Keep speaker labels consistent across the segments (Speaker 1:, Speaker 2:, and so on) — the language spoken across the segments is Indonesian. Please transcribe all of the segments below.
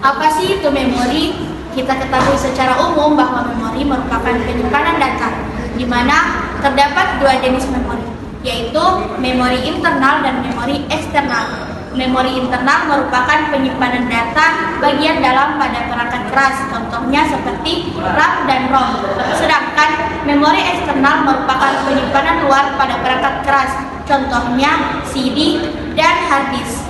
Speaker 1: Apa sih itu memori? Kita ketahui secara umum bahwa memori merupakan penyimpanan data, di mana terdapat dua jenis memori, yaitu memori internal dan memori eksternal. Memori internal merupakan penyimpanan data bagian dalam pada perangkat keras, contohnya seperti RAM dan ROM. Sedangkan memori eksternal merupakan penyimpanan luar pada perangkat keras, contohnya CD dan hard disk.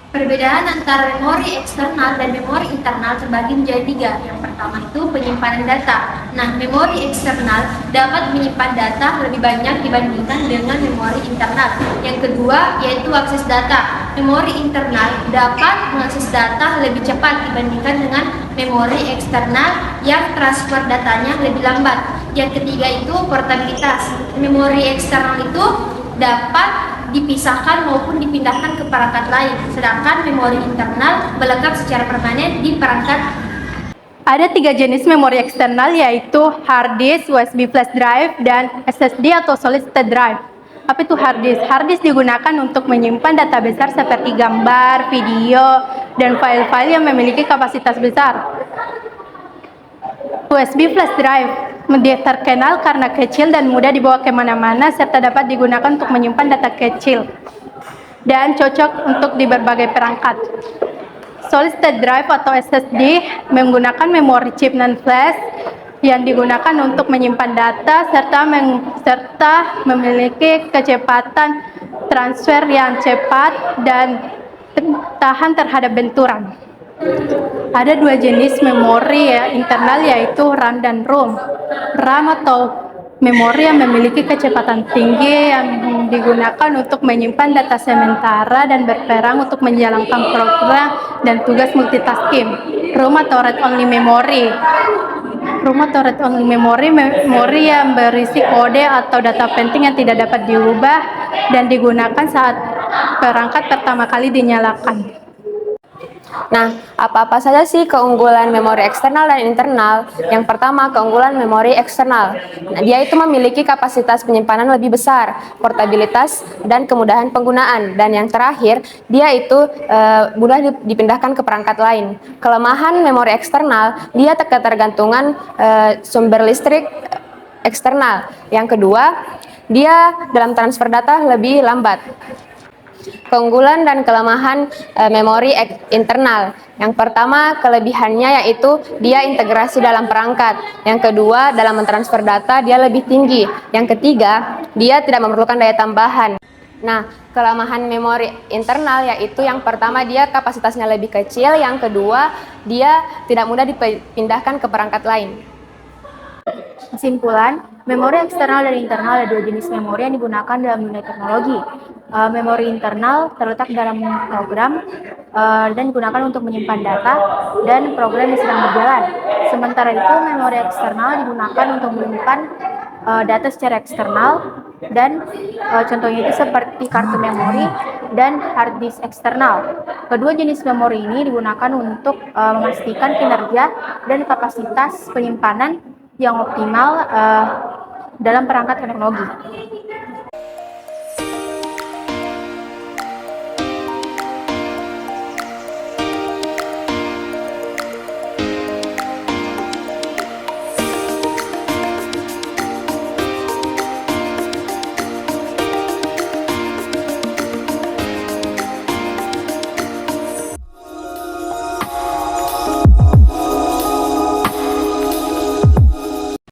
Speaker 2: Perbedaan antara memori eksternal dan memori internal terbagi menjadi tiga. Yang pertama itu penyimpanan data. Nah, memori eksternal dapat menyimpan data lebih banyak dibandingkan dengan memori internal. Yang kedua yaitu akses data. Memori internal dapat mengakses data lebih cepat dibandingkan dengan memori eksternal yang transfer datanya lebih lambat. Yang ketiga itu portabilitas. Memori eksternal itu dapat dipisahkan maupun dipindahkan ke perangkat lain, sedangkan memori internal melekat secara permanen di perangkat.
Speaker 3: Ada tiga jenis memori eksternal, yaitu hard disk, USB flash drive, dan SSD atau solid state drive. Apa itu hard disk? Hard disk digunakan untuk menyimpan data besar seperti gambar, video, dan file-file yang memiliki kapasitas besar. USB flash drive terkenal karena kecil dan mudah dibawa kemana-mana serta dapat digunakan untuk menyimpan data kecil dan cocok untuk di berbagai perangkat. Solid state drive atau SSD menggunakan memori chip non-flash yang digunakan untuk menyimpan data serta memiliki kecepatan transfer yang cepat dan tahan terhadap benturan. Ada dua jenis memori internal, yaitu RAM dan ROM. RAM atau memori yang memiliki kecepatan tinggi yang digunakan untuk menyimpan data sementara dan berperan untuk menjalankan program dan tugas multitasking. ROM atau read only memory. ROM atau read only memory, memori yang berisi kode atau data penting yang tidak dapat diubah dan digunakan saat perangkat pertama kali dinyalakan.
Speaker 4: Nah, apa-apa saja sih keunggulan memori eksternal dan internal? Yang pertama, keunggulan memori eksternal. Nah, dia itu memiliki kapasitas penyimpanan lebih besar, portabilitas, dan kemudahan penggunaan. Dan yang terakhir, dia itu mudah dipindahkan ke perangkat lain. Kelemahan memori eksternal, dia ketergantungan sumber listrik eksternal. Yang kedua, dia dalam transfer data lebih lambat. Keunggulan dan kelemahan memori internal. Yang pertama, kelebihannya yaitu dia integrasi dalam perangkat. Yang kedua, dalam mentransfer data dia lebih tinggi. Yang ketiga, dia tidak memerlukan daya tambahan. Nah, kelemahan memori internal yaitu yang pertama, dia kapasitasnya lebih kecil. Yang kedua, dia tidak mudah dipindahkan ke perangkat lain.
Speaker 3: Kesimpulan, memori eksternal dan internal ada dua jenis memori yang digunakan dalam dunia teknologi. Memori internal terletak dalam program dan digunakan untuk menyimpan data dan program yang sedang berjalan. Sementara itu, memori eksternal digunakan untuk menyimpan data secara eksternal dan contohnya itu seperti kartu memori dan hard disk eksternal. Kedua jenis memori ini digunakan untuk memastikan kinerja dan kapasitas penyimpanan yang optimal dalam perangkat teknologi.